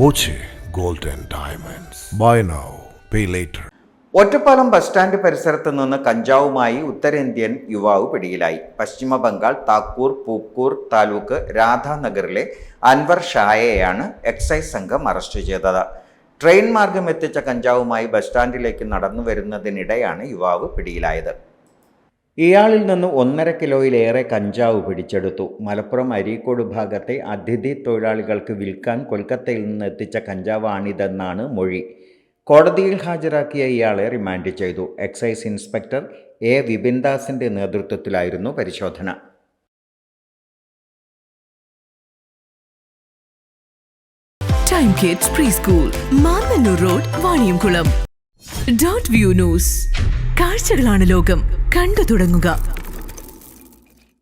Boche gold and diamonds. Buy now pay later. Ottapalam bus stand പരിസരത്ത് നിന്ന് കഞ്ചാവുമായി ഉത്തരേന്ത്യൻ യുവാവ് പിടിയിലായി. പശ്ചിമ ബംഗാൾ താക്കൂർ പൂക്കൂർ താലൂക്ക് രാധാനഗറിലെ അൻവർ ഷായെയാണ് എക്സൈസ് സംഘം അറസ്റ്റ് ചെയ്തത്. ട്രെയിൻ മാർഗം എത്തിച്ച കഞ്ചാവുമായി ബസ് സ്റ്റാൻഡിലേക്ക് നടന്നു വരുന്നതിനിടെയാണ് യുവാവ് പിടിയിലായത്. ഇയാളിൽ നിന്ന് 1.5 കിലോയിലേറെ കഞ്ചാവ് പിടിച്ചെടുത്തു. മലപ്പുറം അരീക്കോട് ഭാഗത്തെ അതിഥി തൊഴിലാളികൾക്ക് വിൽക്കാൻ കൊൽക്കത്തയിൽ നിന്ന് എത്തിച്ച കഞ്ചാവാണിതെന്നാണ് മൊഴി. കോടതിയിൽ ഹാജരാക്കിയ ഇയാളെ റിമാൻഡ് ചെയ്തു. എക്സൈസ് ഇൻസ്പെക്ടർ എ വിപിൻദാസിന്റെ നേതൃത്വത്തിലായിരുന്നു പരിശോധന. Time kids pre school, Mannannur road, Vaniyamkulam. Dot view news. കാഴ്ചകളാണ് ലോകം, കണ്ടു തുടങ്ങുക.